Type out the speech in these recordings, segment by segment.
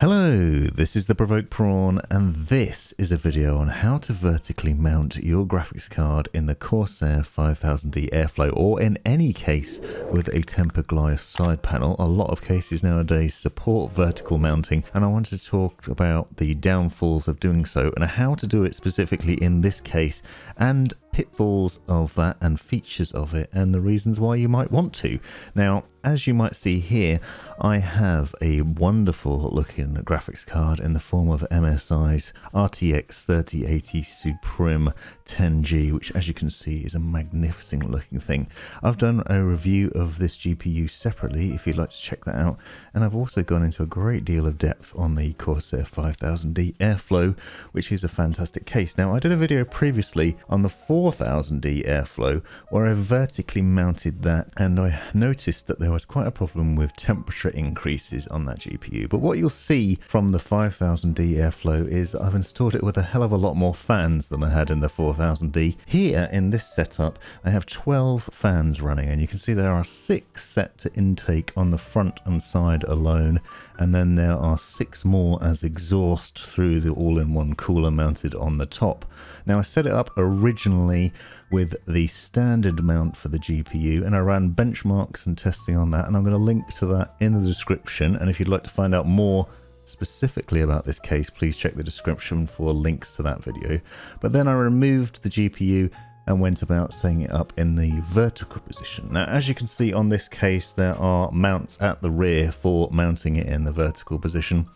Hello, this is the Provoked Prawn, and this is a video on how to vertically mount your graphics card in the Corsair 5000D Airflow, or in any case with a tempered glass side panel. A lot of cases nowadays support vertical mounting, and I wanted to talk about the downfalls of doing so and how to do it specifically in this case, and pitfalls of that and features of it and the reasons why you might want to. Now, as you might see here, I have a wonderful looking graphics card in the form of MSI's RTX 3080 Suprim 10G, which as you can see is a magnificent looking thing. I've done a review of this GPU separately if you'd like to check that out, and I've also gone into a great deal of depth on the Corsair 5000D Airflow, which is a fantastic case. Now, I did a video previously on the 4000D Airflow where I vertically mounted that, and I noticed that there was quite a problem with temperature increases on that GPU. But what you'll see from the 5000D Airflow is I've installed it with a hell of a lot more fans than I had in the 4000D. Here in this setup I have 12 fans running, and you can see there are 6 set to intake on the front and side alone, and then there are 6 more as exhaust through the all-in-one cooler mounted on the top. Now, I set it up originally with the standard mount for the GPU, and I ran benchmarks and testing on that, and I'm going to link to that in the description. And if you'd like to find out more specifically about this case, please check the description for links to that video. But then I removed the GPU and went about setting it up in the vertical position. Now, as you can see on this case, there are mounts at the rear for mounting it in the vertical position.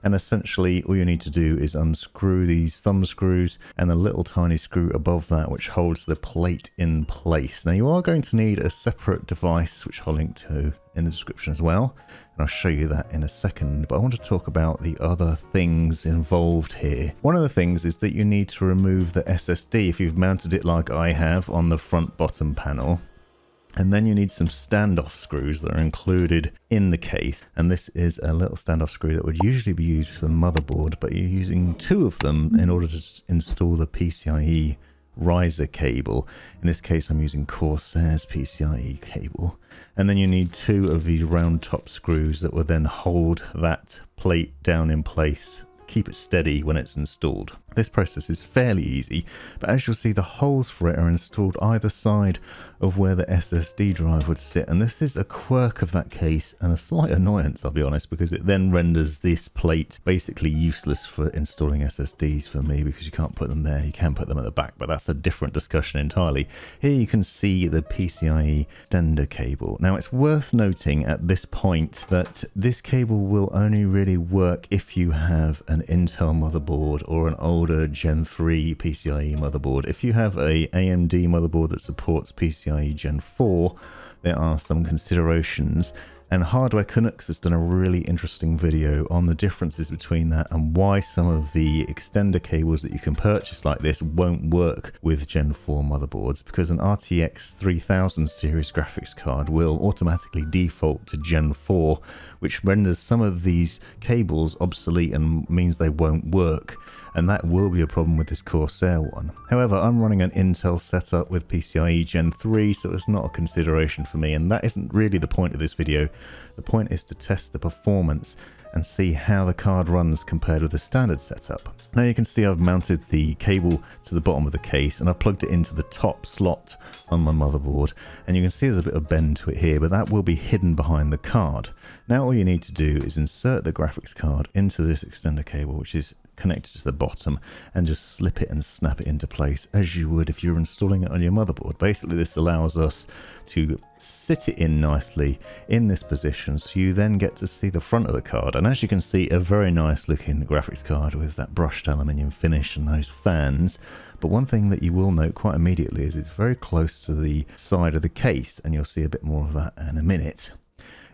And essentially all you need to do is unscrew these thumb screws and a little tiny screw above that which holds the plate in place. Now, you are going to need a separate device which I'll link to in the description as well, and I'll show you that in a second. But I want to talk about the other things involved here. One of the things is that you need to remove the SSD if you've mounted it like I have on the front bottom panel. And then you need some standoff screws that are included in the case. And this is a little standoff screw that would usually be used for the motherboard, but you're using 2 of them in order to install the PCIe riser cable. In this case, I'm using Corsair's PCIe cable. And then you need 2 of these round top screws that will then hold that plate down in place, keep it steady when it's installed. This process is fairly easy, but as you'll see, the holes for it are installed either side of where the SSD drive would sit, and this is a quirk of that case and a slight annoyance, I'll be honest, because it then renders this plate basically useless for installing SSDs for me, because you can't put them there. You can put them at the back, but that's a different discussion entirely. Here you can see the PCIe extender cable. Now, it's worth noting at this point that this cable will only really work if you have an Intel motherboard or an older Gen 3 PCIe motherboard. If you have a AMD motherboard that supports PCIe Gen 4, there are some considerations, and Hardware Canucks has done a really interesting video on the differences between that and why some of the extender cables that you can purchase like this won't work with Gen 4 motherboards, because an RTX 3000 series graphics card will automatically default to Gen 4, which renders some of these cables obsolete and means they won't work. And that will be a problem with this Corsair one. However, I'm running an Intel setup with PCIe Gen 3, so it's not a consideration for me, and that isn't really the point of this video. The point is to test the performance and see how the card runs compared with the standard setup. Now, you can see I've mounted the cable to the bottom of the case and I've plugged it into the top slot on my motherboard, and you can see there's a bit of bend to it here, but that will be hidden behind the card. Now all you need to do is insert the graphics card into this extender cable, which is connected to the bottom, and just slip it and snap it into place as you would if you were installing it on your motherboard. Basically, this allows us to sit it in nicely in this position, so you then get to see the front of the card. And as you can see, a very nice looking graphics card with that brushed aluminium finish and those fans. But one thing that you will note quite immediately is it's very close to the side of the case, and you'll see a bit more of that in a minute.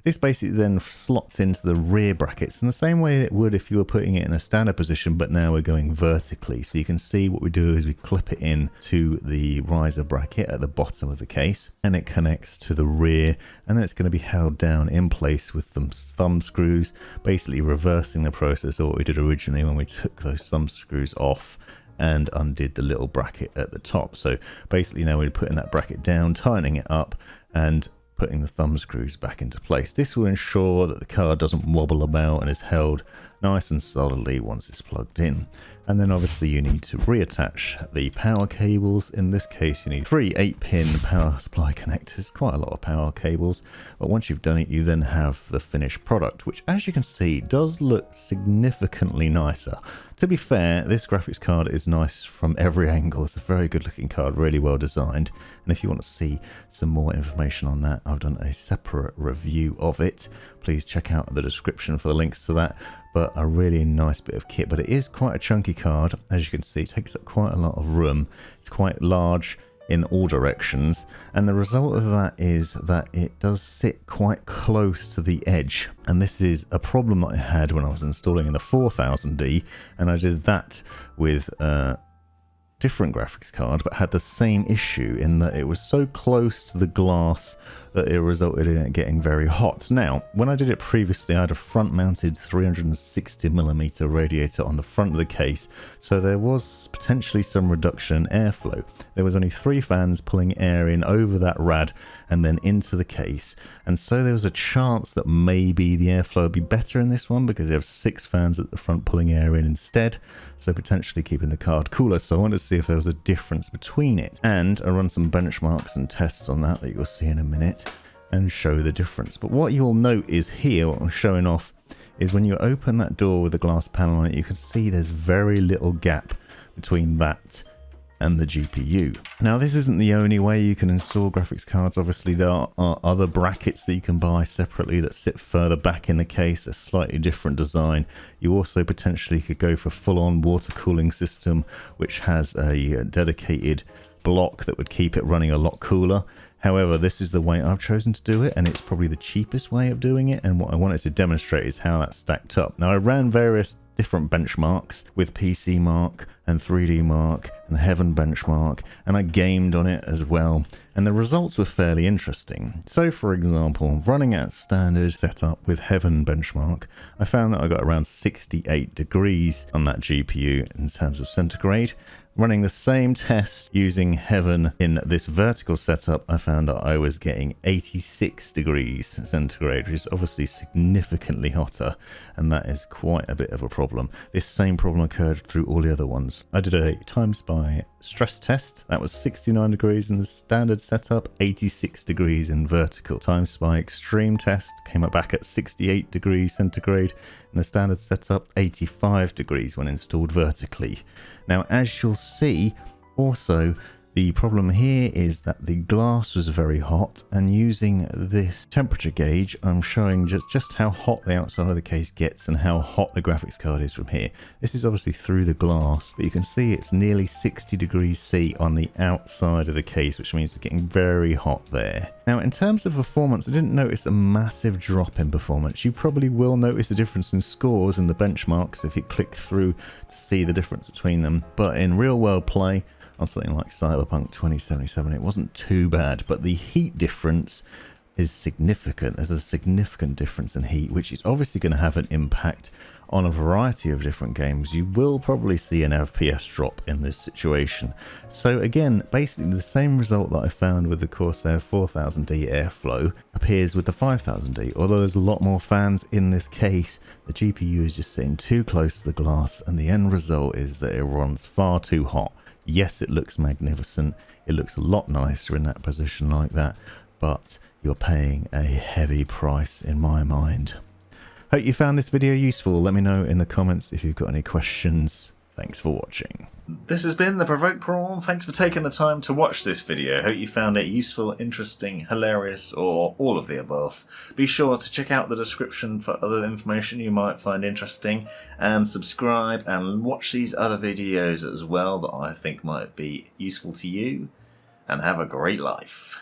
This basically then slots into the rear brackets in the same way it would if you were putting it in a standard position, but now we're going vertically. So you can see what we do is we clip it in to the riser bracket at the bottom of the case, and it connects to the rear, and then it's going to be held down in place with some thumb screws, basically reversing the process of what we did originally when we took those thumb screws off and undid the little bracket at the top. So basically now we're putting that bracket down, tightening it up, and putting the thumb screws back into place. This will ensure that the card doesn't wobble about and is held nice and solidly once it's plugged in. And then obviously you need to reattach the power cables. In this case you need 3 8-pin power supply connectors, quite a lot of power cables, but once you've done it you then have the finished product, which as you can see does look significantly nicer. To be fair, this graphics card is nice from every angle. It's a very good looking card, really well designed, and if you want to see some more information on that, I've done a separate review of it. Please check out the description for the links to that. But a really nice bit of kit, but it is quite a chunky card. As you can see, it takes up quite a lot of room. It's quite large in all directions, and the result of that is that it does sit quite close to the edge, and this is a problem that I had when I was installing in the 4000D, and I did that with different graphics card, but had the same issue in that it was so close to the glass that it resulted in it getting very hot. Now, when I did it previously, I had a front-mounted 360mm radiator on the front of the case, so there was potentially some reduction in airflow. There was only 3 fans pulling air in over that rad and then into the case, and so there was a chance that maybe the airflow would be better in this one because you have 6 fans at the front pulling air in instead, so potentially keeping the card cooler. So I wanted to see if there was a difference between it, and I run some benchmarks and tests on that you'll see in a minute and show the difference. But what you'll note is here, what I'm showing off, is when you open that door with the glass panel on it, you can see there's very little gap between that and the GPU. Now, this isn't the only way you can install graphics cards. Obviously, there are other brackets that you can buy separately that sit further back in the case, a slightly different design. You also potentially could go for full-on water cooling system, which has a dedicated block that would keep it running a lot cooler. However, this is the way I've chosen to do it, and it's probably the cheapest way of doing it, and what I wanted to demonstrate is how that stacked up. Now, I ran various different benchmarks with PC Mark and 3D Mark and Heaven benchmark, and I gamed on it as well, and the results were fairly interesting. So for example, running at standard setup with Heaven benchmark, I found that I got around 68 degrees on that GPU in terms of centigrade. Running the same test using Heaven in this vertical setup, I found that I was getting 86 degrees centigrade, which is obviously significantly hotter, and that is quite a bit of a problem. This same problem occurred through all the other ones. I did a times by stress test, that was 69 degrees in the standard setup, 86 degrees in vertical. Times by extreme test came up back at 68 degrees centigrade in the standard setup, 85 degrees when installed vertically. Now, as you'll see, also the problem here is that the glass was very hot, and using this temperature gauge, I'm showing just how hot the outside of the case gets and how hot the graphics card is from here. This is obviously through the glass, but you can see it's nearly 60 degrees C on the outside of the case, which means it's getting very hot there. Now, in terms of performance, I didn't notice a massive drop in performance. You probably will notice a difference in scores in the benchmarks if you click through to see the difference between them, but in real world play, on something like Cyberpunk 2077, it wasn't too bad, but the heat difference is significant. There's a significant difference in heat, which is obviously going to have an impact on a variety of different games. You will probably see an FPS drop in this situation. So again, basically the same result that I found with the Corsair 4000D airflow appears with the 5000D. Although there's a lot more fans in this case, the GPU is just sitting too close to the glass, and the end result is that it runs far too hot. Yes, it looks magnificent. It looks a lot nicer in that position like that, but you're paying a heavy price in my mind. Hope you found this video useful. Let me know in the comments if you've got any questions. Thanks for watching. This has been the Provoked Prawn. Thanks for taking the time to watch this video. Hope you found it useful, interesting, hilarious, or all of the above. Be sure to check out the description for other information you might find interesting, and subscribe and watch these other videos as well that I think might be useful to you, and have a great life.